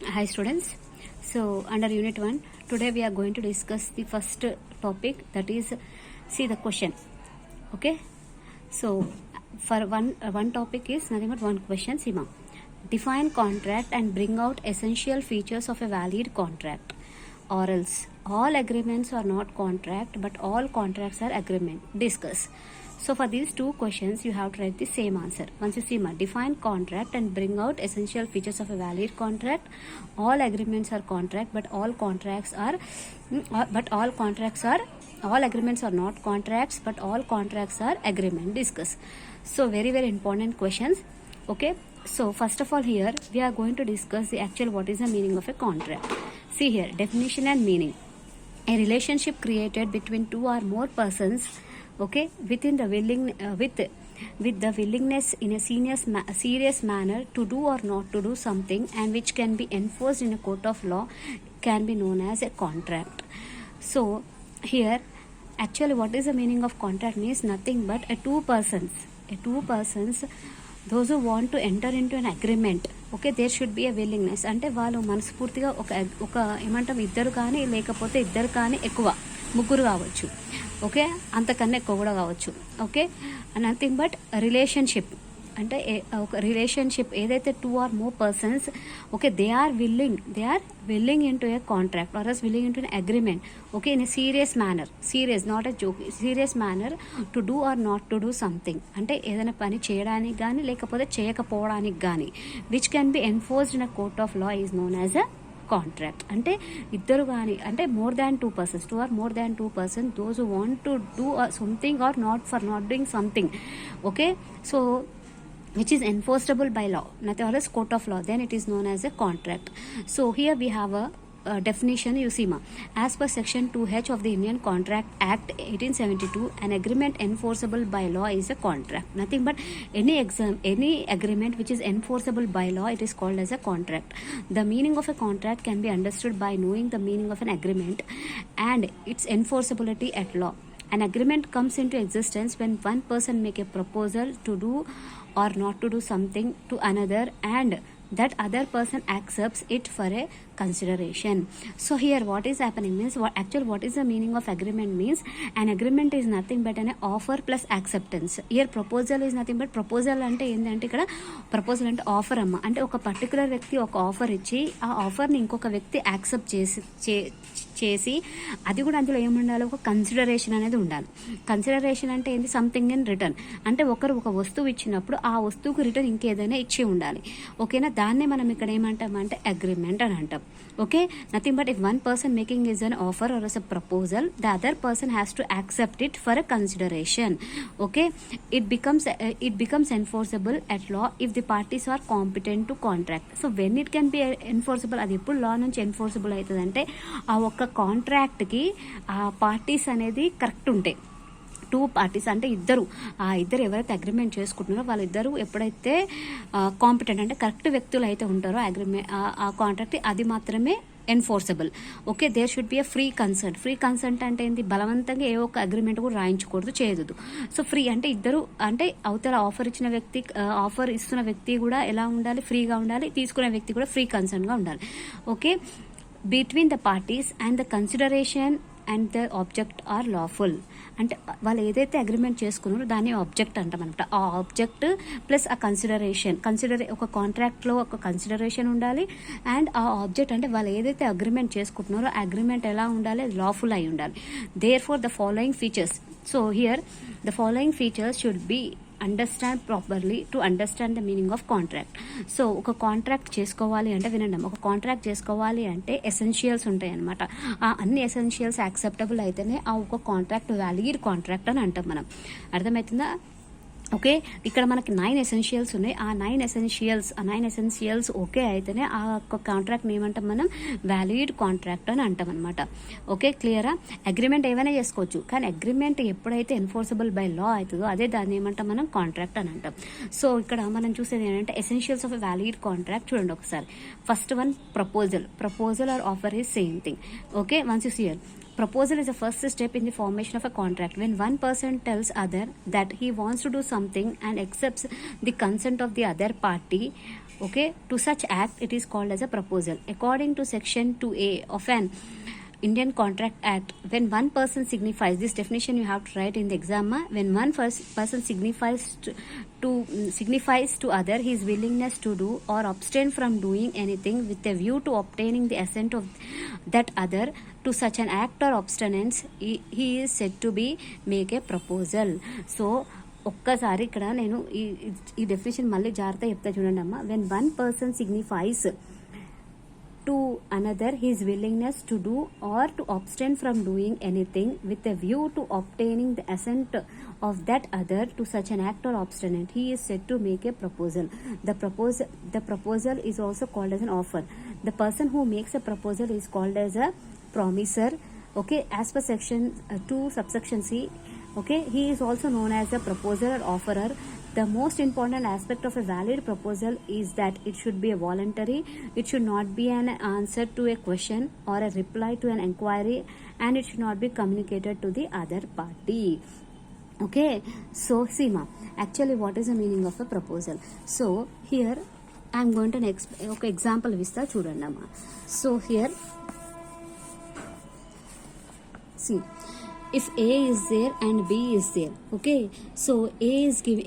Hi students. So under unit 1, today we are going to discuss the first topic, that is see the question. Okay. So for one topic is nothing but one question, Sima. Define contract and bring out essential features of a valid contract, or else all agreements are not contract but all contracts are agreement. Discuss. So for these two questions you have to write the same answer. Once you see define contract and bring out essential features of a valid contract. All agreements are contract but all contracts are all agreements are not contracts but all contracts are agreement. Discuss. So very important questions. Okay. So first of all, here we are going to discuss the actual what is the meaning of a contract. See here, definition and meaning. A relationship created between two or more persons, okay, within the with the willingness in a serious manner to do or not to do something, and which can be enforced in a court of law, can be known as a contract. So here actually what is the meaning of contract means nothing but two persons those who want to enter into an agreement. Okay, there should be a willingness. అంటే వాళ్ళు మనస్ఫూర్తిగా ఒక ఏమంటాం, ఇద్దరు కానీ లేకపోతే ఇద్దరు కానీ ఎక్కువ, ముగ్గురు కావచ్చు, ఓకే, అంతకన్నా ఎక్కువ కూడా కావచ్చు. ఓకే, నథింగ్ బట్ రిలేషన్షిప్ అంటే ఒక రిలేషన్షిప్ ఏదైతే two or more persons, okay, they are willing in to a contract or is willing in to agreement, okay, in a serious manner, serious not a joke, serious manner to do or not to do something, అంటే ఏదైనా పని చేయడానికి కానీ లేకపోతే చేయకపోవడానికి కానీ, which can be enforced in a court of law is known as a contract. అంటే ఇద్దరు కానీ, అంటే more than two persons, two or more than two persons, those who want to do something or not doing something, okay, so which is enforceable by law, nothing or else court of law, then it is known as a contract. So here we have a definition. You see as per section 2H of the Indian Contract Act 1872, an agreement enforceable by law is a contract. Nothing but any agreement which is enforceable by law, it is called as a contract. The meaning of a contract can be understood by knowing the meaning of an agreement and its enforceability at law. An agreement comes into existence when one person make a proposal to do or not to do something to another, and that other person accepts it for a consideration. So here what is happening means, what is the meaning of agreement means, an agreement is nothing but an offer plus acceptance. Here proposal is nothing but, proposal అంటే ఏంటంటే ఇక్కడ proposal అంటే offer అమ్మ, అంటే ఒక particular వ్యక్తి ఒక offer ఇచ్చి ఆ ఆఫర్ని ఇంకొక వ్యక్తి యాక్సెప్ట్ చేసి అది కూడా అందులో ఏముండాలి, ఒక కన్సిడరేషన్ అనేది ఉండాలి. కన్సిడరేషన్ అంటే ఏంటి, సంథింగ్ ఇన్ రిటర్న్, అంటే ఒకరు ఒక వస్తువు ఇచ్చినప్పుడు ఆ వస్తువుకు రిటర్న్ ఇంకేదైనా ఇచ్చి ఉండాలి, ఓకేనా, దాన్నే మనం ఇక్కడ ఏమంటామంటే అగ్రిమెంట్ అని అంటాం. Okay, nothing but if one person making is an offer or a proposal, the other person has to accept it for a consideration. Okay, it becomes enforceable at law if the parties are competent to contract. So when it can be enforceable, అది ఎప్పుడు లా నుంచి enforceable అవుతుంది అంటే ఆ ఒక్క కాంట్రాక్ట్కి ఆ parties అనేది correct ఉంటాయి. టూ పార్టీస్ అంటే ఇద్దరు ఎవరైతే అగ్రిమెంట్ చేసుకుంటున్నారో వాళ్ళిద్దరూ ఎప్పుడైతే కాంపిటెంట్ అంటే కరెక్ట్ వ్యక్తులు అయితే ఉంటారో అగ్రిమెంట్ ఆ కాంట్రాక్ట్, అది మాత్రమే enforceable. Okay, there should be a free consent అంటే ఏంటి, బలవంతంగా ఏ ఒక్క అగ్రిమెంట్ కూడా రాయించకూడదు, చేయదు. సో ఫ్రీ అంటే ఇద్దరు, అంటే అవతల ఆఫర్ ఇస్తున్న వ్యక్తి కూడా ఎలా ఉండాలి, ఫ్రీగా ఉండాలి, తీసుకునే వ్యక్తి కూడా ఫ్రీ కన్సెంట్గా ఉండాలి. Okay, between the parties and the consideration and the object are lawful, అంటే వాళ్ళు ఏదైతే అగ్రిమెంట్ చేసుకున్నారో దాన్ని ఆబ్జెక్ట్ అంటాం అనమాట. ఆ ఆబ్జెక్ట్ ప్లస్ ఆ ఒక కాంట్రాక్ట్లో ఒక కన్సిడరేషన్ ఉండాలి, అండ్ ఆ ఆబ్జెక్ట్ అంటే వాళ్ళు ఏదైతే అగ్రిమెంట్ చేసుకుంటున్నారో అగ్రిమెంట్ ఎలా ఉండాలి, లాఫుల్ అయి ఉండాలి. Therefore the following features. So here the following features should be understand properly to understand the meaning of contract. So ఒక కాంట్రాక్ట్ చేసుకోవాలి అంటే వినండి, ఒక కాంట్రాక్ట్ చేసుకోవాలి అంటే ఎసెన్షియల్స్ ఉంటాయి అనమాట. ఆ అన్ని ఎసెన్షియల్స్ యాక్సెప్టబుల్ అయితేనే ఆ ఒక కాంట్రాక్ట్ వ్యాలిడ్ కాంట్రాక్ట్ అని అంటాం మనం. అర్థమవుతుందా? ఓకే, ఇక్కడ మనకి 9 ఎసెన్షియల్స్ ఉన్నాయి. ఆ 9 ఎసెన్షియల్స్ ఓకే అయితేనే ఆ కాంట్రాక్ట్ని ఏమంటాం మనం, వ్యాలిడ్ కాంట్రాక్ట్ అని అంటాం అనమాట. ఓకే, క్లియరా? అగ్రిమెంట్ ఏమైనా చేసుకోవచ్చు, కానీ అగ్రిమెంట్ ఎప్పుడైతే ఎన్ఫోర్సబుల్ బై లా అవుతుందో అదే దాన్ని ఏమంటాం మనం, కాంట్రాక్ట్ అని అంటాం. సో ఇక్కడ మనం చూసేది ఏంటంటే essentials of a valid contract. చూడండి ఒకసారి. First one, proposal or offer is same thing. Okay, once you see here, proposal is the first step in the formation of a contract. When one person tells other that he wants to do something and accepts the consent of the other party, Okay, to such act it is called as a proposal. According to section 2A of an Indian Contract Act, when one person signifies, this definition you have to write in the exam, when one person signifies to other his willingness to do or abstain from doing anything with a view to obtaining the assent of that other to such an act or abstinence, he is said to be make a proposal. So ఒక్కసారి ఇక్కడ నేను ఈ definition మళ్ళీ జాగ్రత్త చెప్తా చూడండి అమ్మ. When one person signifies to another his willingness to do are to abstain from doing anything with a view to obtaining the assent of that other to such an act or obstinate, he is said to make a proposal. The proposal is also called as an offer. The person who makes a proposal is called as a promiser. Okay, as per section 2 subsection C, okay, he is also known as a proposer or offerer. The most important aspect of a valid proposal is that it should be a voluntary, it should not be an answer to a question or a reply to an inquiry, and it should not be communicated to the other party. Okay, so Seema, actually what is the meaning of a proposal? So here I am going to okay, example vista chudandama. So here see, if A is there and B is there, okay, so A is giving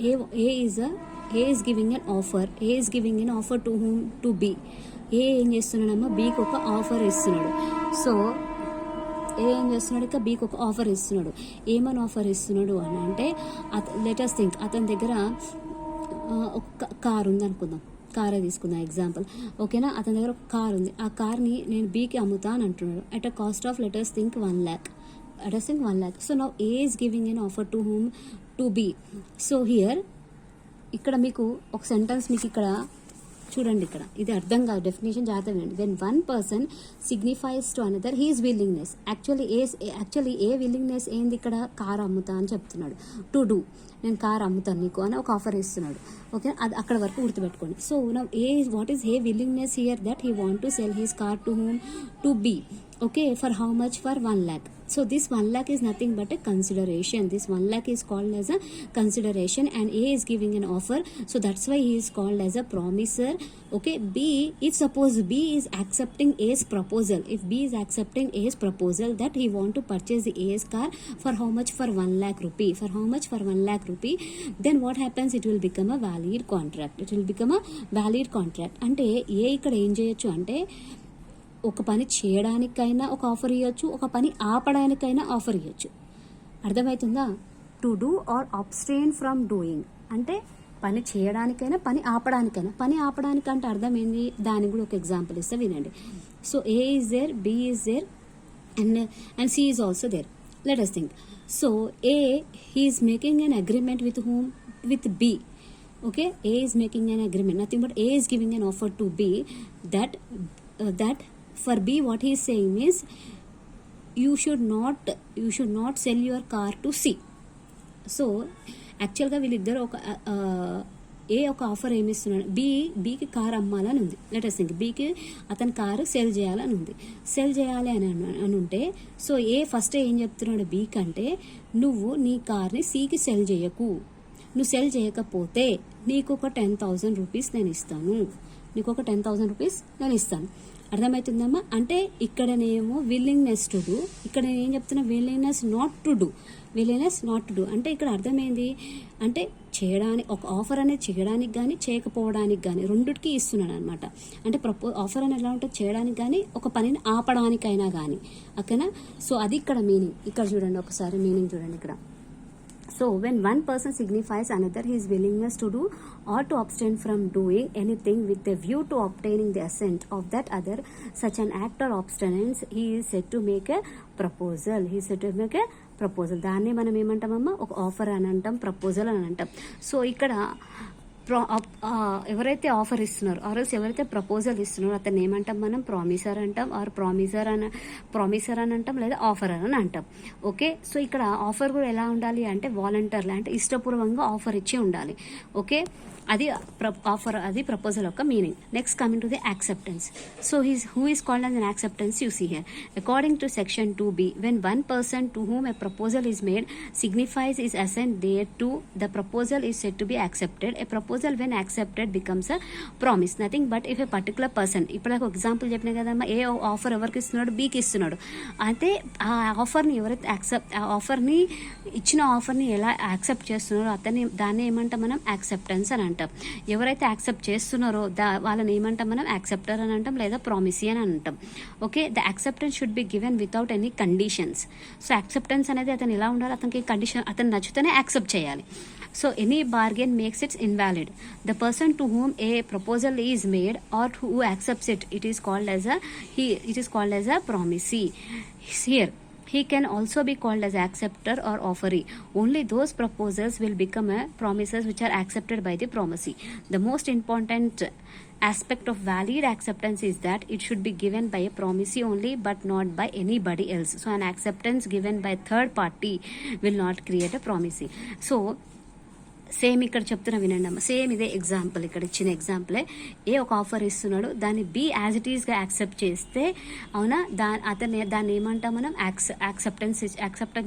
an offer. A is giving an offer to whom? To B. A ఏం చేస్తున్నాడమ్మా, Bకి ఒక offer ఇస్తున్నాడు. So ఏ ఏం చేస్తున్నాడు, ఇక Bకి ఒక offer ఇస్తున్నాడు. ఏమని offer ఇస్తున్నాడు అని అంటే, లెటర్స్ థింక్ అతని దగ్గర ఒక కార్ ఉంది అనుకుందాం, కారే తీసుకుందాం ఎగ్జాంపుల్, ఓకేనా. అతని దగ్గర ఒక కార్ ఉంది, ఆ కార్ని నేను Bకి అమ్ముతా అని అంటున్నాడు at a cost of letters think 1 lakh. Addressing 1 lakh. So now A is giving an offer to whom? To B. So here ఇక్కడ మీకు ఒక సెంటెన్స్ మీకు ఇక్కడ చూడండి, ఇక్కడ ఇది అర్థం కాదు, డెఫినేషన్ జాగ్రత్త వినండి. When one person signifies to another he's willingness, actually A willingness ఏంది ఇక్కడ, కార్ అమ్ముతా అని చెప్తున్నాడు. టు డూ, నేను కార్ అమ్ముతాను నీకు అని ఒక ఆఫర్ ఇస్తున్నాడు. ఓకే, అది అక్కడ వరకు గుర్తుపెట్టుకోండి. So now what is a willingness here, that he want to cell his car to whom? To be. Okay, for how much? For 1 lakh. So this 1 lakh is nothing but a consideration. This 1 lakh is called as a consideration, and A is giving an offer, so that's why he is called as a promiser. Okay, B, if suppose B is accepting A's proposal, if B is accepting A's proposal that he want to purchase the A's car for how much? For 1 lakh rupee. For how much? For 1 lakh rupee. Then what happens? It will become a valid contract. It will become a valid contract. అంటే ఏ ఇక్కడ ఏం చేయొచ్చు అంటే, ఒక పని చేయడానికైనా ఒక offer ఇవ్వచ్చు, ఒక పని ఆపడానికైనా ఆఫర్ ఇవ్వచ్చు. అర్థమవుతుందా? To do are abstain from doing అంటే పని చేయడానికైనా పని ఆపడానికైనా. పని ఆపడానికంటే అర్థం ఏంది, దానికి కూడా ఒక ఎగ్జాంపుల్ ఇస్తే వినండి. So A is there, B is there, and C is also there. Let us think. So A he is making an agreement with whom? With B. Okay, A is making an agreement, nothing but A is giving an offer to B that for B what he is saying is you should not sell your car to C. So యాక్చువల్గా వీళ్ళిద్దరు ఒక offer ఏమిస్తున్నాడు, బీకి car అమ్మాలని ఉంది. Let us think, బీకి అతని car cell చేయాలని ఉంది. Cell చేయాలి అని ఉంటే, సో ఫస్ట్ ఏం చెప్తున్నాడు బీ కంటే, నువ్వు నీ కార్ని సికి సెల్ చేయకు, నువ్వు సెల్ చేయకపోతే నీకు ఒక 10,000 రూపీస్ నేను ఇస్తాను, నీకు ఒక 10,000 రూపీస్ నేను ఇస్తాను. అర్థమవుతుందమ్మా? అంటే ఇక్కడనేమో విల్లింగ్నెస్ టు డూ, ఇక్కడ నేను ఏం చెప్తున్నా, విల్లింగ్నెస్ నాట్ టు డూ. అంటే ఇక్కడ అర్థమైంది అంటే చేయడానికి, ఒక ఆఫర్ అనేది చేయడానికి కానీ చేయకపోవడానికి కానీ రెండుకి ఇస్తున్నాడు అనమాట. అంటే ఆఫర్ అని ఎలా ఉంటుంది, చేయడానికి కానీ ఒక పనిని ఆపడానికైనా కానీ, ఓకేనా. సో అది ఇక్కడ మీనింగ్. ఇక్కడ చూడండి ఒకసారి మీనింగ్ చూడండి ఇక్కడ. So when one person signifies another his willingness to do or to abstain from doing anything with a view to obtaining the assent of that other, such an act or abstinence, he is said to make a proposal. దాన్ని మనం ఏమంటామమ్మా, ఒక offer అని అంటాం, proposal అని అంటాం. So ఇక్కడ ఎవరైతే offer ఇస్తున్నారో ఆర్ఎల్స్ ఎవరైతే ప్రపోజల్ ఇస్తున్నారో అతన్ని ఏమంటాం మనం, ప్రామిసర్ అంటాం, ఆర్ ప్రామిసర్ అని అంటాం, లేదా ఆఫర్ అని అంటాం. ఓకే, సో ఇక్కడ ఆఫర్ కూడా ఎలా ఉండాలి అంటే వాలంటర్లీ, అంటే ఇష్టపూర్వకంగా ఆఫర్ ఇచ్చి ఉండాలి. ఓకే, అది ఆఫర్, అది ప్రపోజల్ యొక్క meaning. Next coming to the acceptance. So who is called as an acceptance you see here. According to section 2B, when one person to whom a proposal is made signifies his assent thereto, the proposal is said to be accepted. A proposal when accepted becomes a promise. Nothing but if a particular person, ఇప్పుడు నాకు example చెప్పినా కదమ్మా, ఏ offer ఎవరికి ఇస్తున్నాడు, బీకి ఇస్తున్నాడు. అయితే ఆ ఆఫర్ని ఎవరైతే ఆఫర్ని ఇచ్చిన ఆఫర్ని ఎలా యాక్సెప్ట్ చేస్తున్నారో దాన్ని ఏమంటాం మనం, యాక్సెప్టెన్స్ అని అంటాం. ఎవరైతే యాక్సెప్ట్ చేస్తున్నారో వాళ్ళని ఏమంటాం మనం, యాక్సెప్టర్ అని అంటాం, లేదా ప్రామిసీ అని అంటాం. Okay, the acceptance should be given without any conditions. So acceptance అనేది అతను ఎలా ఉండాలి, అతనికి కండిషన్, అతను నచ్చితేనే యాక్సెప్ట్ చేయాలి. So any bargain makes it invalid. The person to whom a proposal is made or who accepts it, it is called as a promisee. Here he can also be called as acceptor or offeree. Only those proposals will become a promises which are accepted by the promisee. The most important aspect of valid acceptance is that it should be given by a promisee only, but not by anybody else. So an acceptance given by third party will not create a promisee. So same ఇక్కడ చెప్తున్నా వినండి అమ్మ, same ఇదే example, ఇక్కడ ఇచ్చిన ఎగ్జాంపులే. ఏ ఒక offer ఇస్తున్నాడు, దాన్ని బి యాజ్ ఇట్ ఈస్గా యాక్సెప్ట్ చేస్తే, అవునా, దాన్ని ఏమంటాం మనం, యాక్సెప్టెన్స్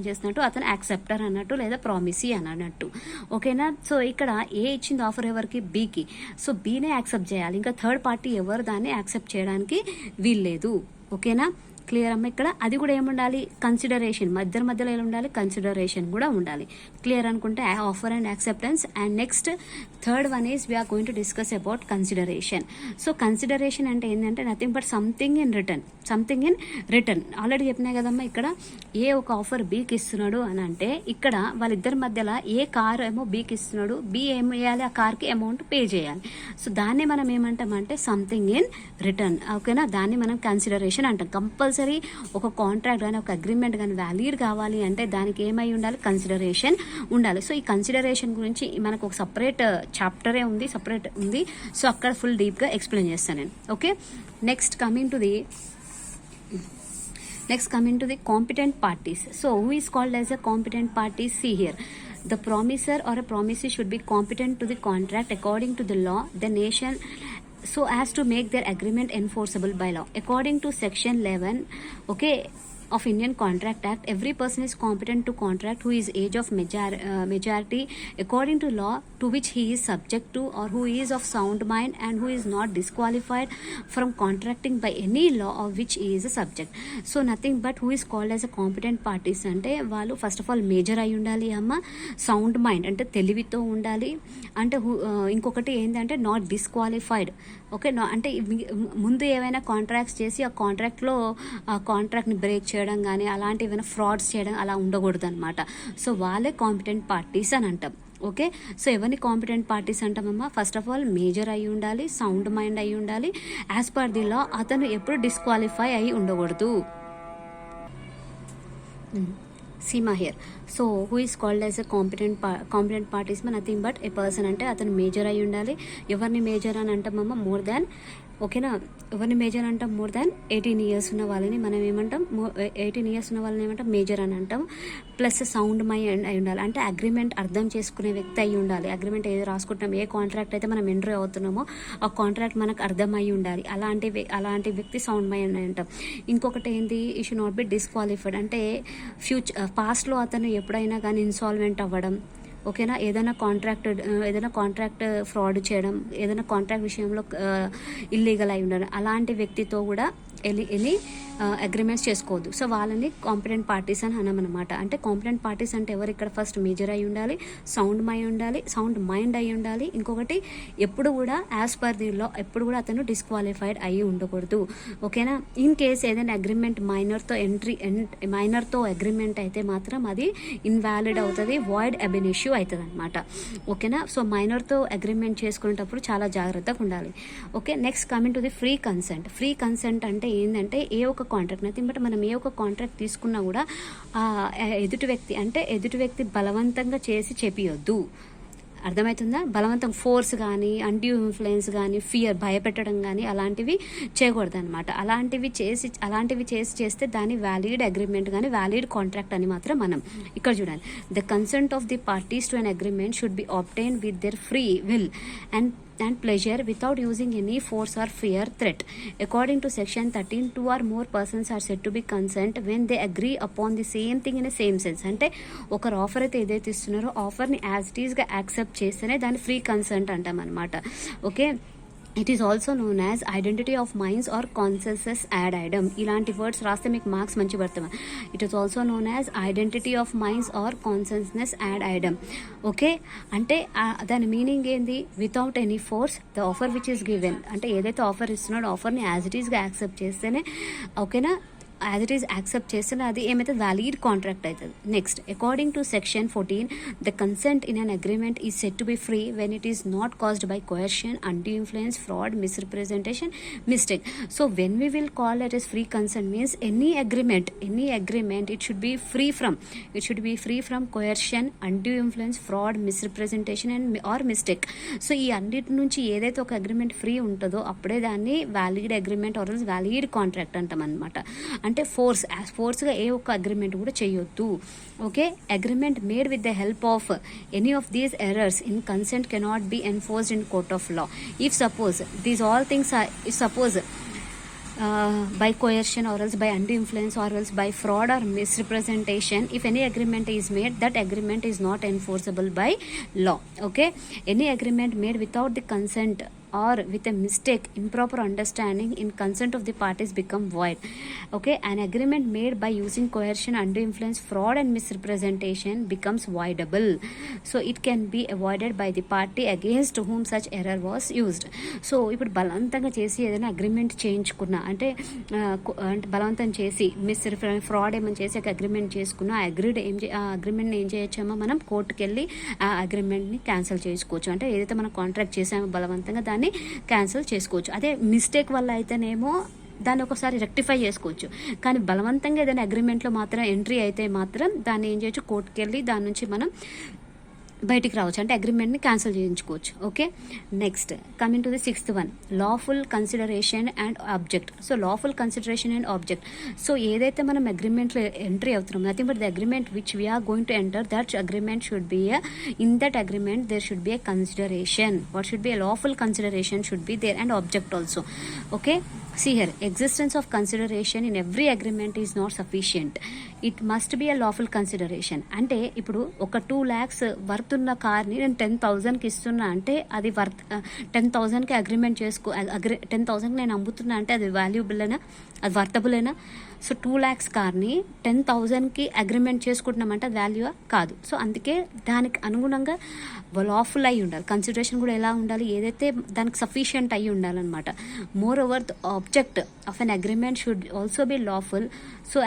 చేసినట్టు అతను యాక్సెప్టర్ అన్నట్టు, లేదా ప్రామిసీ అన్నట్టు. ఓకేనా. సో ఇక్కడ ఏ ఇచ్చింది ఆఫర్ ఎవరికి, బీకి. సో బీనే యాక్సెప్ట్ చేయాలి, ఇంకా థర్డ్ పార్టీ ఎవరు దాన్ని యాక్సెప్ట్ చేయడానికి వీల్లేదు. ఓకేనా, క్లియర్ అమ్మ. ఇక్కడ అది కూడా ఏముండాలి, కన్సిడరేషన్, మధ్యలో ఎలా ఉండాలి, కన్సిడరేషన్ కూడా ఉండాలి. క్లియర్ అనుకుంటే offer and acceptance. And next third one is we're going to discuss about consideration. So consideration అంటే ఏంటంటే nothing but something in return. Already చెప్పినా కదమ్మా, ఇక్కడ ఏ ఒక ఆఫర్ బీకి ఇస్తున్నాడు అని అంటే, ఇక్కడ వాళ్ళిద్దరి మధ్యలో ఏ కార్ ఏమో బీకి ఇస్తున్నాడు, బి ఏం చేయాలి, ఆ కార్కి అమౌంట్ పే చేయాలి. సో దాన్ని మనం ఏమంటామంటే సంథింగ్ ఇన్ రిటర్న్. ఓకేనా, దాన్ని మనం కన్సిడరేషన్ అంటాం. కంపల్సరీ ఒక కాంట్రాక్ట్ కానీ ఒక అగ్రిమెంట్ కానీ వ్యాలిడ్ కావాలి అంటే దానికి ఏమై ఉండాలి, కన్సిడరేషన్ ఉండాలి. సో ఈ కన్సిడరేషన్ గురించి మనకు ఒక సపరేట్ చాప్టరే ఉంది, సపరేట్ ఉంది. సో అక్కడ ఫుల్ డీప్గా ఎక్స్ప్లెయిన్ చేస్తాను నేను. Okay, next coming to the competent parties. So who is called as a competent party? See here, the promiser or a promisee should be competent to the contract according to the law, the nation, so as to make their agreement enforceable by law. According to section 11, okay, of Indian Contract Act, every person is competent to contract who is age of majority according to law to which he is subject to, or who is of sound mind and who is not disqualified from contracting by any law of which he is a subject. So nothing but who is called as a competent parties అంటే వాళ్ళు first of all major అయి ఉండాలి అమ్మ, sound mind అంటే తెలివితో ఉండాలి, అంటే ఇంకొకటి ఏంటంటే నాట్ డిస్క్వాలిఫైడ్. ఓకే, అంటే ముందు ఏవైనా కాంట్రాక్ట్స్ చేసి ఆ కాంట్రాక్ట్ని బ్రేక్ చేయడం కానీ అలాంటి ఏమైనా ఫ్రాడ్స్ చేయడం అలా ఉండకూడదు అనమాట. సో వాళ్ళే కాంపిటెంట్ పార్టీస్ అని అంటాం. ఓకే, సో ఎవరిని కాంపిటెంట్ పార్టీస్ అంటామమ్మా, ఫస్ట్ ఆఫ్ ఆల్ మేజర్ అయి ఉండాలి, సౌండ్ మైండ్ అయి ఉండాలి, యాజ్ పర్ ది లా అతను ఎప్పుడు డిస్క్వాలిఫై అయి ఉండకూడదు. Seema here. So who is called as a competent parties nothing but A person అంటే అతను మేజర్ అయి ఉండాలి. ఎవరిని మేజర్ అని అంటామమ్మా, మోర్ దాన్, ఓకేనా, ఎవరిని మేజర్ అంటాం, మోర్ దాన్ 18 years ఉన్న వాళ్ళని మనం ఏమంటాం, 18 years ఉన్న వాళ్ళని ఏమంటాం, మేజర్ అని అంటాం. ప్లస్ సౌండ్ మైండ్ అయి ఉండాలి, అంటే అగ్రిమెంట్ అర్థం చేసుకునే వ్యక్తి అయి ఉండాలి. అగ్రిమెంట్ ఏదో రాసుకుంటాం, ఏ కాంట్రాక్ట్ అయితే మనం ఎంటర్ అవుతున్నామో ఆ కాంట్రాక్ట్ మనకు అర్థం అయి ఉండాలి. అలాంటి వ్యక్తి సౌండ్ మైండ్ అని అంటాం. ఇంకొకటి ఏంటి, ఈ షుడ్ నాట్ బి డిస్క్వాలిఫైడ్, అంటే పాస్ట్లో అతను ఎప్పుడైనా కానీ ఇన్సాల్వెంట్ అవ్వడం, ఓకేనా, ఏదైనా కాంట్రాక్ట్ ఫ్రాడ్ చేయడం, ఏదైనా కాంట్రాక్ట్ విషయంలో ఇల్లీగల్ అయి ఉండడం, అలాంటి వ్యక్తితో కూడా ఎనీ అగ్రిమెంట్స్ చేసుకోవద్దు. సో వాళ్ళని కాంపిటెంట్ పార్టీస్ అని అనమనమాట. అంటే కాంపిటెంట్ పార్టీస్ అంటే ఎవరు, ఇక్కడ ఫస్ట్ మేజర్ అయి ఉండాలి, సౌండ్ మైండ్ అయి ఉండాలి. ఇంకొకటి ఎప్పుడు కూడా యాజ్ పర్ ది లా ఎప్పుడు కూడా అతను డిస్క్వాలిఫైడ్ అయ్యి ఉండకూడదు. ఓకేనా, ఇన్ కేస్ ఏదైనా అగ్రిమెంట్ మైనర్తో అగ్రిమెంట్ అయితే మాత్రం అది ఇన్వాలిడ్ అవుతుంది, వాయిడ్ అబ్ ఇష్యూ అవుతుంది అనమాట. ఓకేనా, సో మైనర్తో అగ్రిమెంట్ చేసుకునేటప్పుడు చాలా జాగ్రత్తగా ఉండాలి. Okay, next coming to the free consent అంటే ఏంటంటే ఏ ఒక కాంట్రాక్ట్ నథింగ్ బట్ మనం ఏ ఒక కాంట్రాక్ట్ తీసుకున్నా కూడా ఎదుటి వ్యక్తి బలవంతంగా చేసి చెప్పియొద్దు. అర్థమవుతుందా? బలవంతం ఫోర్స్ కానీ, అన్డ్యూ ఇన్ఫ్లుయెన్స్ కానీ, ఫియర్ భయపెట్టడం కానీ అలాంటివి చేయకూడదు అనమాట. అలాంటివి చేస్తే దాన్ని వ్యాలిడ్ అగ్రిమెంట్ కానీ వ్యాలిడ్ కాంట్రాక్ట్ అని మాత్రం మనం ఇక్కడ చూడాలి. The consent of the parties to an agreement should be obtain with their free will and pleasure without using any force or fear threat. According to section 13, 2 or more persons are said to be consent when they agree upon the same thing in a same sense. అంటే ఒకరు offer అయితే ఏదైతే ఇస్తున్నారో ఆఫర్ని as it ఈస్గా accept చేస్తేనే దాన్ని free consent అంటాం అనమాట. Okay, it is also known as identity of minds or consensus ad idem. ఇలాంటి వర్డ్స్ రాస్తే మీకు మార్క్స్ మంచి పడుతుంది. It is also known as identity of minds or consensus ad idem. Okay, అంటే దాని మీనింగ్ ఏంది? Without any force the offer which is given. అంటే ఏదైతే ఆఫర్ ఇస్తున్నాడో ఆఫర్ని యాజ్ ఇట్ ఈస్గా యాక్సెప్ట్ చేస్తేనే, ఓకేనా, యాజ్ ఇట్ ఈస్ యాక్సెప్ట్ చేస్తే అది ఏమైతే వ్యాలిడ్ కాంట్రాక్ట్ అవుతుంది. Next, according to section 14, the consent in an agreement is said to be free when it is not caused by coercion, undue influence, fraud, misrepresentation, mistake. So when we will call it is free consent means any agreement it should be free from coercion, undue influence, fraud, misrepresentation and or mistake. So ఈ అన్నిటి నుంచి ఏదైతే ఒక agreement free ఉంటుందో అప్పుడే దాన్ని valid agreement or valid contract అంటాం అనమాట. అంటే ఫోర్స్గా ఏ ఒక్క అగ్రిమెంట్ కూడా చేయొద్దు. Okay, agreement made with the help of any of these errors in consent cannot be enforced in court of law if suppose these all things by coercion or else by undue influence or else by fraud or misrepresentation. If any agreement is made, that agreement is not enforceable by law. Okay, any agreement made without the consent or with a mistake, improper understanding in consent of the parties become void. Okay, an agreement made by using coercion, undue influence, fraud and misrepresentation becomes voidable. So it can be avoided by the party against whom such error was used. So ఇప్పుడు బలవంతంగా చేసి ఏదైనా agreement చేయించుకున్నా అంటే బలవంతం చేసి fraud ఏమైనా చేసి ఒక అగ్రిమెంట్ చేసుకున్నా ఆ అగ్రిమెంట్ని ఏం చేయొచ్చామో మనం కోర్టుకు వెళ్ళి ఆ అగ్రిమెంట్ని క్యాన్సిల్ చేసుకోవచ్చు. అంటే ఏదైతే మనం కాంట్రాక్ట్ చేసామో బలవంతంగా దాన్ని క్యాన్సిల్ చేసుకోవచ్చు. అదే మిస్టేక్ వల్ల అయితేనేమో దాన్ని ఒకసారి రెక్టిఫై చేసుకోవచ్చు. కానీ బలవంతంగా ఏదైనా అగ్రిమెంట్లో మాత్రం ఎంట్రీ అయితే మాత్రం దాన్ని ఏం చేయొచ్చు, కోర్టుకి వెళ్ళి దాని నుంచి మనం బయటికి రావచ్చు, అంటే అగ్రిమెంట్ని క్యాన్సిల్ చేయించుకోవచ్చు. Okay, next coming to the 6th one, lawful consideration and object. So lawful consideration and object. So ఏదైతే మనం అగ్రిమెంట్లో ఎంట్రీ అవుతున్నాం, nothing but the agreement which we're going to enter, that agreement should be in that agreement there should be a consideration. What should be a lawful consideration should be there and object also. Okay, see here, existence of consideration in every agreement is not sufficient. It must be a lawful consideration. అంటే ఇప్పుడు ఒక 2 lakhs worth ఉన్న కార్ని నేను 10,000కి ఇస్తున్నా అంటే అది worth 10,000కి agreement 10,000కి నేను అమ్ముతున్నా అంటే అది వాల్యూబుల్ అయినా, అది వర్తబుల్ అయినా? సో 2 lakhs కార్ని 10,000కి అగ్రిమెంట్ చేసుకుంటున్నామంటే అది వాల్యూ కాదు. సో అందుకే దానికి అనుగుణంగా లాఫుల్ అయి ఉండాలి. కన్సిడరేషన్ కూడా ఎలా ఉండాలి, ఏదైతే దానికి సఫిషియంట్ అయి ఉండాలన్నమాట. More over the object of an agreement should also be lawful so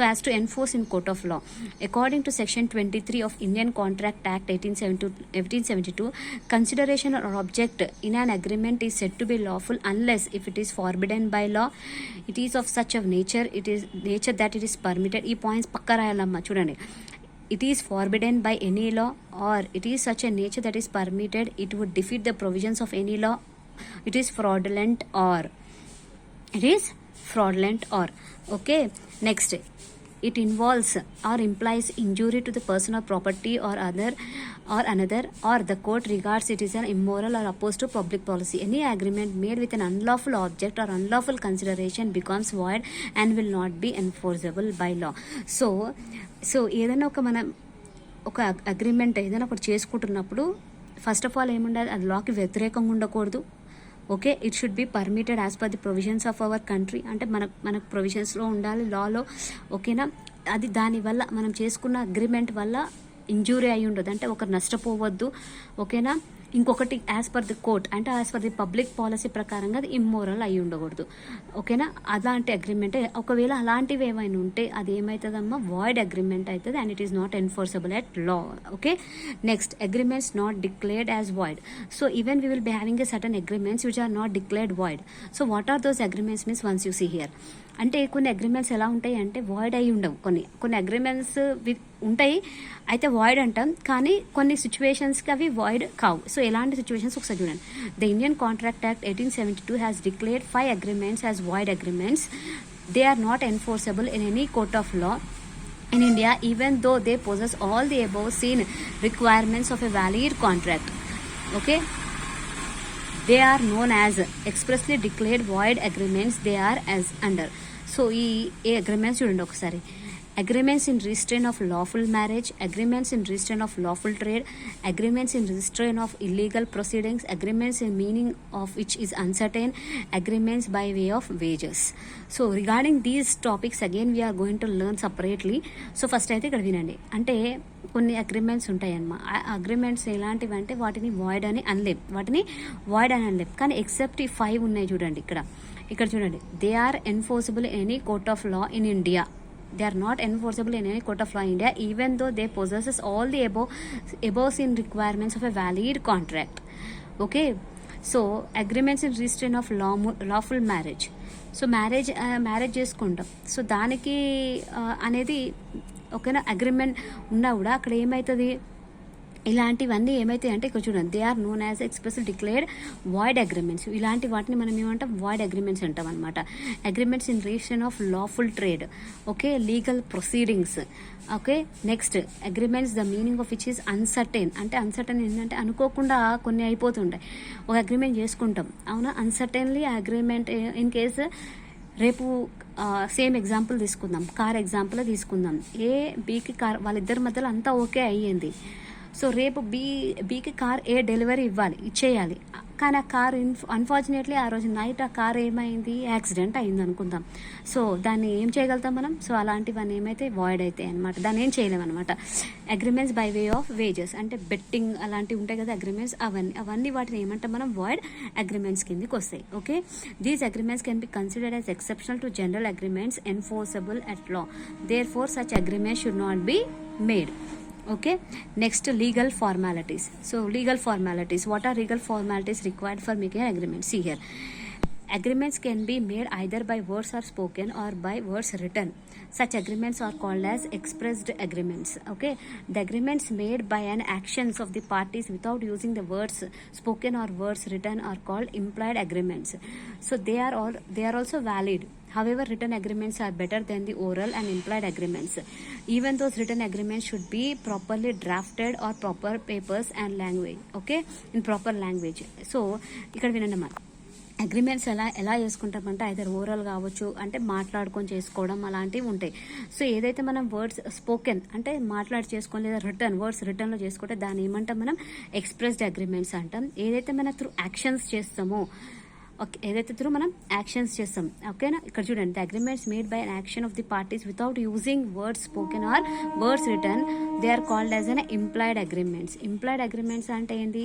as to enforce in court of law. According to section 23 of Indian Contract Act 1872, consideration or object in an agreement is said to be lawful unless if it is forbidden by law, it is of such a nature that it is permitted. ఈ points పక్క రాయాలమ్మా, చూడండి. It is forbidden by any law or it is such a nature that is permitted, it would defeat the provisions of any law, it is fraudulent or okay. Next, it involves or implies injury to the person or property or another or the court regards it as an immoral or opposed to public policy. Any agreement made with an unlawful object or unlawful consideration becomes void and will not be enforceable by law. So ఏదైనా ఒక agreement ఏదైనా ఒకటి చేసుకుంటున్నప్పుడు first of all ఏముండాలి, అది లాకి వ్యతిరేకంగా ఉండకూడదు. Okay, it should be permitted as per the provisions of our country. అంటే మనకు ప్రొవిజన్స్లో ఉండాలి, లాలో. ఓకేనా, అది దానివల్ల మనం చేసుకున్న అగ్రిమెంట్ వల్ల ఇంజూరీ అయి ఉండదు, అంటే ఒకరు నష్టపోవద్దు. ఓకేనా, ఇంకొకటి యాజ్ పర్ ది కోర్ట్ అంటే as per the public policy ప్రకారంగా అది ఇమ్మోరల్ అయి ఉండకూడదు. ఓకేనా, అలాంటి అగ్రిమెంట్ ఒకవేళ అలాంటివి ఏమైనా ఉంటే అది ఏమవుతుందమ్మా, వాయిడ్ అగ్రిమెంట్ అవుతుంది and it is not enforceable at law. Okay, next, agreements not declared as void. So even we will be having a certain agreements which are not declared void. So what are those agreements means once you see here, అంటే కొన్ని agreements ఎలా ఉంటాయి అంటే void అయి ఉండవు, కొన్ని agreements ఉంటాయి అయితే వాయిడ్ అంటాం, కానీ కొన్ని సిచ్యువేషన్స్కి అవి వాయిడ్ కావు. సో ఎలాంటి సిచ్యువేషన్స్ ఒకసారి చూడండి. The Indian contract act 1872 has declared 5 agreements as void agreements. They are not enforceable in any court of law in India, even though they possess all the above seen requirements of a valid contract. Okay, they are known as expressly declared void agreements. They are as under. So ఈ agreements చూడండి ఒకసారి. Agreements in restraint of lawful marriage, agreements in restraint of lawful trade, agreements in restraint of illegal proceedings, agreements in meaning of which is uncertain, agreements by way of wages. So regarding these topics again we are going to learn separately. So first అయితే ఇక్కడ వినండి. అంటే కొన్ని agreements ఉంటాయన్నమా, ఆ agreements ఎలాంటివి అంటే వాటిని void అని అనలేం, కానీ ఎక్సెప్ట్ ఈ 5 ఉన్నాయి చూడండి. ఇక్కడ చూడండి. They are enforceable in any court of law in India. They are not enforceable in any court of law in India, even though they possesses all the above seen requirements of a valid contract. Okay, so agreements in restraint of lawful marriage. So marriage చేసుకుంటాం. So దానికి అనేది ఓకేనా agreement ఉన్నా కూడా అక్కడ ఏమవుతుంది, ఇలాంటివన్నీ ఏమైతాయి అంటే ఇక్కడ చూడండి. They are known as express declared void agreements. ఇలాంటి వాటిని మనం ఏమంటాం, వాయిడ్ అగ్రిమెంట్స్ అంటాం అనమాట. Agreements in registration of lawful trade, okay, legal proceedings. Okay, next agreements the meaning of which is uncertain. అంటే అన్సర్టైన్ ఏంటంటే అనుకోకుండా కొన్ని అయిపోతుంటాయి. ఒక అగ్రిమెంట్ చేసుకుంటాం, అవునా, అన్సర్టైన్లీ అగ్రిమెంట్ ఇన్ కేసు రేపు సేమ్ ఎగ్జాంపుల్ తీసుకుందాం, కార్ ఎగ్జాంపుల్ తీసుకుందాం. ఏ బీకి కార్ వాళ్ళిద్దరి మధ్యలో అంతా ఓకే అయ్యింది. సో రేపు బీకి కార్ ఏ డెలివరీ ఇచ్చేయాలి, కానీ ఆ కార్ అన్ఫార్చునేట్లీ ఆ రోజు నైట్ ఆ కార్ ఏమైంది, యాక్సిడెంట్ అయింది అనుకుందాం. సో దాన్ని ఏం చేయగలుగుతాం మనం, సో అలాంటివన్నీ ఏమైతే వాయిడ్ అవుతాయి అనమాట, దాన్ని ఏం చేయలేము అనమాట. Agreements by way of wages అంటే బెట్టింగ్ అలాంటివి ఉంటాయి కదా అగ్రిమెంట్స్, అవన్నీ వాటిని ఏమంటాం మనం, వాయిడ్ అగ్రిమెంట్స్ కిందకి వస్తాయి. Okay, these agreements can be considered as exceptional to general agreements enforceable at law. Therefore such agreements should not be made. Okay, next legal formalities. So legal formalities, what are legal formalities required for making an agreement? See here, agreements can be made either by words or spoken or by words written. Such agreements are called as expressed agreements. Okay, the agreements made by an actions of the parties without using the words spoken or words written are called implied agreements. So they are also valid. However, written agreements are better than the oral and implied agreements. Even those written agreements should be properly drafted or proper papers and language. Okay, in proper language. So ఇక్కడ వినండి అన్నమాట. Agreements ఎలా చేసుకుంటామంటే either oral కావచ్చు, అంటే మాట్లాడుకొని చేసుకోవడం అలాంటివి ఉంటాయి. సో ఏదైతే మనం వర్డ్స్ స్పోకెన్ అంటే మాట్లాడి చేసుకోవాలి, లేదా రిటర్న్లో చేసుకుంటే దాన్ని ఏమంటాం మనం, ఎక్స్ప్రెస్డ్ అగ్రిమెంట్స్ అంటాం. ఏదైతే మనం త్రూ యాక్షన్స్ చేస్తామో, ఓకే, ఏదైతే త్రూ మనం యాక్షన్స్ చేస్తాం, ఓకేనా. ఇక్కడ చూడండి, the agreements made by an action of the parties without using words spoken or words written, they are called as an implied agreements. Implied agreements అంటే ఏంటి,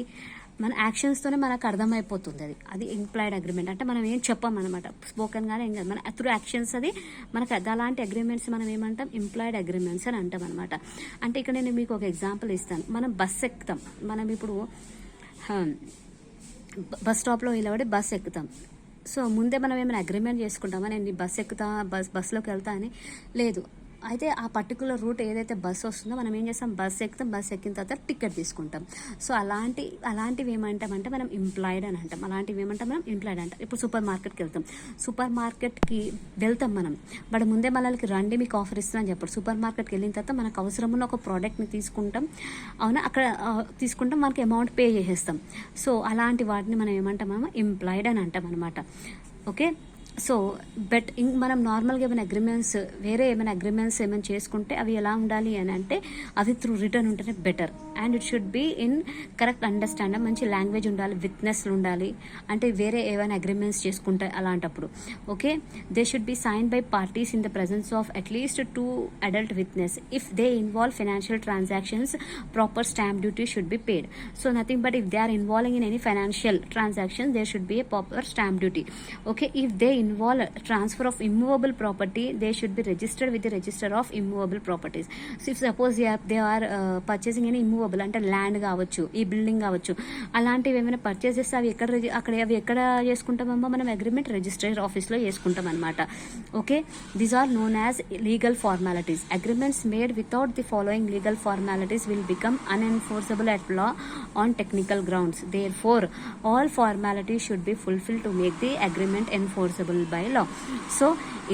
మన యాక్షన్స్తోనే మనకు అర్థమైపోతుంది అది ఇంప్లాయిడ్ అగ్రిమెంట్ అంటే మనం ఏం చెప్పాం అనమాట, స్పోకెన్ గానే ఏం కాదు, మన త్రూ యాక్షన్స్ అది మనకు అలాంటి అగ్రిమెంట్స్ మనం ఏమంటాం, ఇంప్లాయిడ్ అగ్రిమెంట్స్ అని అంటాం అనమాట. అంటే ఇక్కడ నేను మీకు ఒక ఎగ్జాంపుల్ ఇస్తాను. మనం బస్ ఎక్కుతాం, మనం ఇప్పుడు బస్ స్టాప్లో నిలబడి బస్ ఎక్కుతాం. సో ముందే మనం ఏమైనా అగ్రిమెంట్ చేసుకుంటామా, నేను బస్ ఎక్కుతా, బస్లోకి వెళ్తా అని లేదు. అయితే ఆ పర్టికులర్ రూట్ ఏదైతే బస్ వస్తుందో మనం ఏం చేస్తాం, బస్ ఎక్కుతాం, బస్ ఎక్కిన తర్వాత టికెట్ తీసుకుంటాం. సో అలాంటివి ఏమంటామంటే మనం ఇంప్లాయిడ్ అని అంటాం. అలాంటివి ఏమంటాం మనం, ఇంప్లాయిడ్ అంటాం. ఇప్పుడు సూపర్ మార్కెట్కి వెళ్తాం, సూపర్ మార్కెట్కి వెళ్తాం మనం, బట్ ముందే మనకి రండి మీకు ఆఫర్ ఇస్తున్నాను చెప్పాడు. సూపర్ మార్కెట్కి వెళ్ళిన తర్వాత మనకు అవసరం ఉన్న ఒక ప్రోడక్ట్ని తీసుకుంటాం, అవునా, అక్కడ తీసుకుంటాం, మనకి అమౌంట్ పే చేసేస్తాం. సో అలాంటి వాటిని మనం ఏమంటాం, మనం ఇంప్లాయిడ్ అని అంటాం అనమాట. ఓకే, సో మనం నార్మల్గా ఏమైనా అగ్రిమెంట్స్ ఏమైనా చేసుకుంటే అవి ఎలా ఉండాలి అని అంటే అవి త్రూ రిటర్న్ ఉంటేనే better. And it should be in correct understanding, మంచి లాంగ్వేజ్ ఉండాలి, విట్నెస్లు ఉండాలి. అంటే ఏమైనా అగ్రిమెంట్స్ చేసుకుంటే అలాంటప్పుడు okay, they should be sign by parties in the presence of at least 2 adult witness. If they involve financial transactions, proper stamp duty should be paid. So nothing but if they are involving in any financial transaction, there should be a proper stamp duty. Okay, if they involve transfer of immovable property, they should be registered with the register of immovable properties. So if suppose they are purchasing any immovable movable అంటే land కావచ్చు, ఈ building కావచ్చు, అలాంటివి ఏమైనా purchase చేస్తే అవి ఎక్కడ చేసుకుంటామమ్మా మనం అగ్రిమెంట్ రిజిస్టర్ ఆఫీస్లో చేసుకుంటాం అనమాట. Okay, these are known as legal formalities. Agreements made without the following legal formalities will become unenforceable at law on technical grounds. Therefore, all formalities should be fulfilled to make the agreement enforceable by law. So,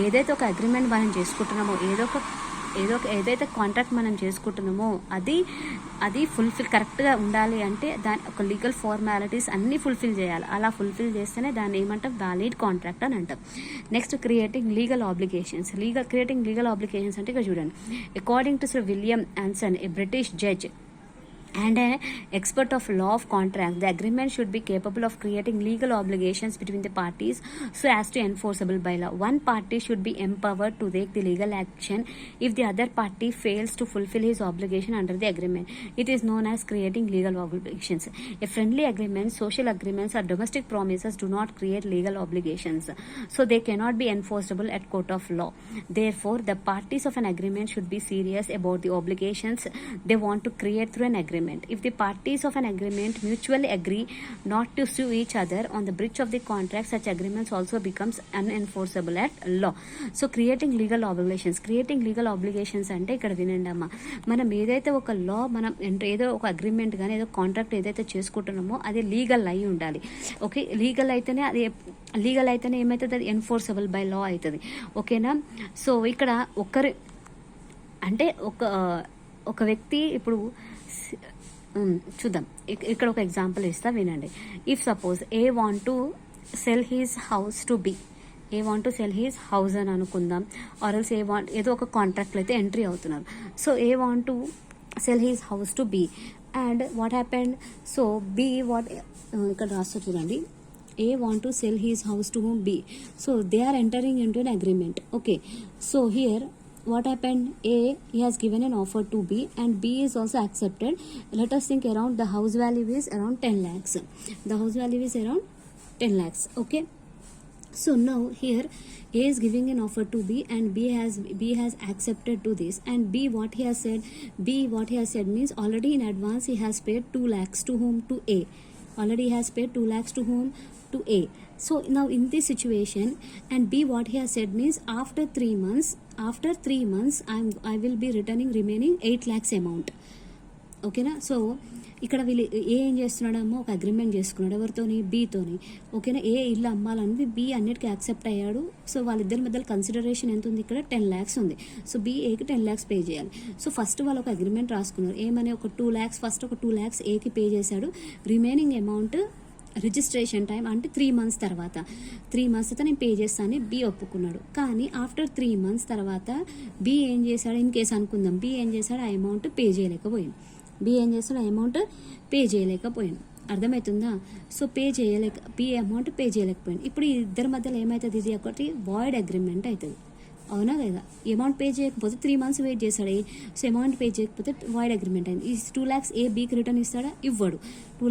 ఏదైతే ఒక agreement మనం చేసుకుంటున్నామో, ఏదైతే contract మనం చేసుకుంటున్నామో అది fulfil కరెక్ట్గా ఉండాలి అంటే దాని ఒక లీగల్ ఫార్మాలిటీస్ అన్నీ ఫుల్ఫిల్ చేయాలి. అలా ఫుల్ఫిల్ చేస్తేనే దాన్ని ఏమంటాం, వ్యాలిడ్ కాంట్రాక్ట్ అని అంటాం. Next, creating legal obligations. Creating legal obligations అంటే ఇక్కడ చూడండి, according to sir William Anson, A British judge and an expert of law of contract, the agreement should be capable of creating legal obligations between the parties so as to enforceable by law. One party should be empowered to take the legal action if the other party fails to fulfill his obligation under the agreement. It is known as creating legal obligations. A friendly agreement, social agreements or domestic promises do not create legal obligations, so they cannot be enforceable at court of law. Therefore, the parties of an agreement should be serious about the obligations they want to create through an agreement. If the parties of an agreement mutually agree not to sue each other on the breach of the contract, such agreements also becomes unenforceable at law. So, creating legal obligations అంటే ఇక్కడ వినండి అమ్మా, మనం ఏదైతే ఒక లా మనం ఏదో ఒక అగ్రిమెంట్ కానీ ఏదో కాంట్రాక్ట్ ఏదైతే చేసుకుంటున్నామో అది లీగల్ అయి ఉండాలి. ఓకే, లీగల్ అయితేనే ఏమవుతుంది, అది ఎన్ఫోర్సబుల్ బై లా అవుతుంది. ఓకేనా. సో ఇక్కడ ఒక వ్యక్తి ఇప్పుడు చూద్దాం, ఇక్కడ ఒక ఎగ్జాంపుల్ ఇస్తా వినండి. If suppose A want to sell his house to B, అని అనుకుందాం, ఆర్ఎల్స్ ఏదో ఒక కాంట్రాక్ట్లో అయితే ఎంట్రీ అవుతున్నారు. So A want to sell his house to B and what happened, so B ఇక్కడ రాస్తూ చూడండి, A want to sell his house to whom B. So they are entering into an agreement. Okay, so here what happened, A, he has given an offer to B and B is also accepted. Let us think around the house value is around 10 lakhs. Okay, so now here A is giving an offer to B and B has accepted to this, and B what he has said means already in advance he has paid 2 lakhs to whom, to A. Already he has paid 2 lakhs to whom, to A. So now in this situation, and B what he has said means after 3 months I will be returning remaining 8 lakhs amount. ఓకేనా. So ఇక్కడ వీళ్ళు ఏం చేస్తున్నాడమ్మో, ఒక agreement చేసుకున్నాడు ఎవరితోని, బీతోని. ఓకేనా, ఏ ఇల్లు అమ్మాలనేది B అన్నిటికీ accept అయ్యాడు. సో వాళ్ళిద్దరి మధ్యలో కన్సిడరేషన్ ఎంత ఉంది, ఇక్కడ 10 lakhs ఉంది. సో బి ఏకి 10 lakhs పే చేయాలి. సో ఫస్ట్ వాళ్ళు ఒక అగ్రిమెంట్ రాసుకున్నారు, ఏమని, ఒక 2 lakhs ఫస్ట్ ఒక 2 lakhs ఏకి పే చేశాడు, రిమైనింగ్ అమౌంట్ రిజిస్ట్రేషన్ టైం అంటే 3 months తర్వాత నేను పే చేస్తానని బి ఒప్పుకున్నాడు. కానీ ఆఫ్టర్ 3 months తర్వాత బి ఏం చేశాడు, ఇన్ కేసు అనుకుందాం, బి ఏం చేశాడు, ఆ అమౌంట్ పే చేయలేకపోయింది. అర్థమవుతుందా. సో బి అమౌంట్ పే చేయలేకపోయింది. ఇప్పుడు ఈ ఇద్దరి మధ్యలో ఏమవుతుంది, ఇది ఒకటి వాయిడ్ అగ్రిమెంట్ అవుతుంది. అవునా కదా, అమౌంట్ పే చేయకపోతే 3 months వెయిట్ చేస్తాడు. సో అమౌంట్ పే చేయకపోతే వాయిడ్ అగ్రిమెంట్ అయింది. ఈ 2 lakhs ఏ బీకి రిటర్న్ ఇస్తాడా, ఇవ్వడు. 2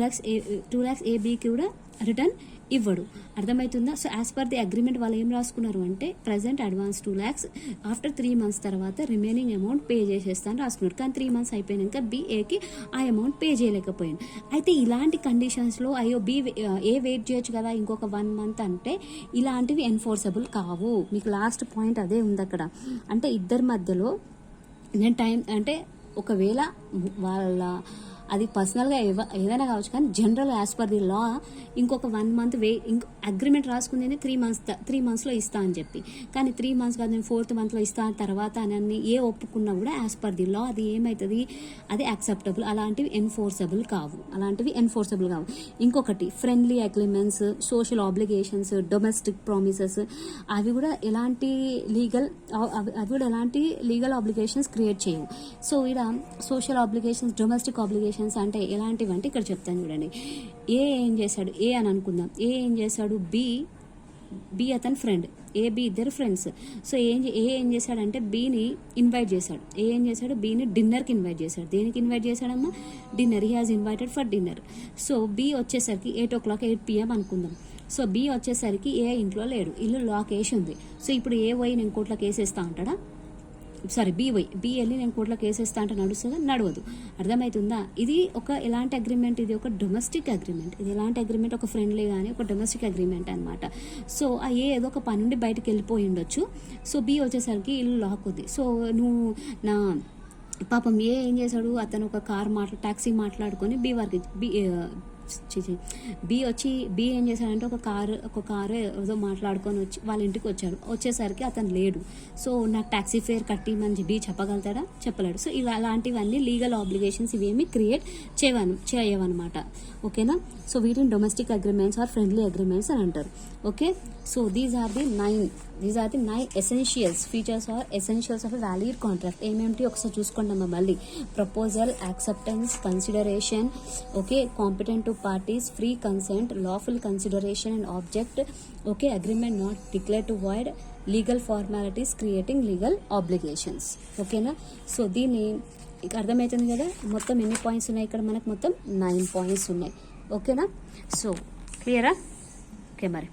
lakhs ఏ బీకి కూడా రిటర్న్ ఇవ్వడు. అర్థమవుతుందా. So as per the agreement వాళ్ళు ఏం రాసుకున్నారు అంటే present advance 2 lakhs, after 3 months తర్వాత రిమైనింగ్ అమౌంట్ పే చేసేస్తాను రాసుకున్నారు. కానీ 3 months అయిపోయినాక బిఏకి ఆ అమౌంట్ పే చేయలేకపోయింది. అయితే ఇలాంటి కండిషన్స్లో అయ్యో ఏ వెయిట్ చేయొచ్చు కదా ఇంకొక 1 month అంటే ఇలాంటివి ఎన్ఫోర్సబుల్ కావు. మీకు లాస్ట్ పాయింట్ అదే ఉంది అక్కడ. అంటే ఇద్దరి మధ్యలో నేను టైం అంటే ఒకవేళ వాళ్ళ అది పర్సనల్గా ఏదైనా కావచ్చు, కానీ general as per the law ఇంకొక 1 month అగ్రిమెంట్ రాసుకుంది 3 monthsలో ఇస్తా అని చెప్పి, కానీ 3 months కాదు నేను 4th monthలో ఇస్తా తర్వాత అని ఏ ఒప్పుకున్నా కూడా యాజ్ పర్ ది లా అది ఏమవుతుంది, అది యాక్సెప్టబుల్. అలాంటివి ఎన్ఫోర్సబుల్ కావు. ఇంకొకటి friendly agreements, social obligations, domestic promises, అవి కూడా ఎలాంటి లీగల్ ఆబ్లిగేషన్స్ క్రియేట్ చేయవు. సో ఇక్కడ సోషల్ ఆబ్లిగేషన్స్, డొమెస్టిక్ ఆబ్లిగేషన్స్ అంటే ఎలాంటివి అంటే ఇక్కడ చెప్తాను చూడండి. ఏ ఏం చేశాడు, ఏ అని అనుకుందాం, ఏ ఏం చేశాడు, బి అతని ఫ్రెండ్, ఏ బి ఇద్దరు ఫ్రెండ్స్. సో ఏం చేశాడంటే బిని ఇన్వైట్ చేశాడు. ఏం చేశాడు, బిని డిన్నర్కి ఇన్వైట్ చేశాడు. దేనికి ఇన్వైట్ చేశాడమ్మా, dinner. He has invited for dinner. So B వచ్చేసరికి 8 o'clock 8 PM అనుకుందాం. సో బి వచ్చేసరికి ఏ ఇంట్లో లేడు, ఇల్లు లాక్ వేసి ఉంది. సో ఇప్పుడు ఏ పోయి నేను కోర్టులో కేసు వేస్తా అంటాడా, సారీ బి వెళ్ళి నేను కోర్టులో కేసు వేస్తా అంటే నడుస్తుందా? నడవదు. అర్థమవుతుందా? ఇది ఒక ఎలాంటి అగ్రిమెంట్? ఇది ఒక డొమెస్టిక్ అగ్రిమెంట్. ఇది ఎలాంటి అగ్రిమెంట్? ఒక ఫ్రెండ్లీ కానీ ఒక డొమెస్టిక్ అగ్రిమెంట్ అనమాట. సో ఆ ఏ ఏదో ఒక పని నుండి బయటకు వెళ్ళిపోయి ఉండొచ్చు. సో బి వచ్చేసరికి ఇల్లు లాక్ ఉంది. సో నువ్వు నా పాపం ఏం చేశాడు, అతను ఒక టాక్సీ మాట్లాడుకొని బి ఏం చేశాడంటే ఒక కారు ఏదో మాట్లాడుకొని వచ్చి వాళ్ళ ఇంటికి వచ్చేసరికి అతను లేడు. సో నాకు ట్యాక్సీ ఫేర్ కట్టిమని బి చెప్పగలుగుతాడా? చెప్పలేడు. సో అలాంటివన్నీ లీగల్ ఆబ్లిగేషన్స్ ఇవేమి క్రియేట్ చేయవన్నమాట. ఓకేనా? సో వీటిని domestic agreements or friendly agreements అని అంటారు. Okay, so these are the nine essentials features or essentials of a valid contract. ఏమేమిటి ఒకసారి చూసుకుంటామా మళ్ళీ? Proposal, acceptance, consideration, okay, competent two parties, free consent, lawful consideration and object, okay, agreement not declare to void, legal formalities creating legal obligations. ఓకేనా? So దీన్ని అర్థమవుతుంది కదా. మొత్తం ఎన్ని పాయింట్స్ ఉన్నాయి ఇక్కడ? మనకు మొత్తం 9 పాయింట్స్ ఉన్నాయి. ఓకేనా? సో క్లియరా? ఓకే మరి.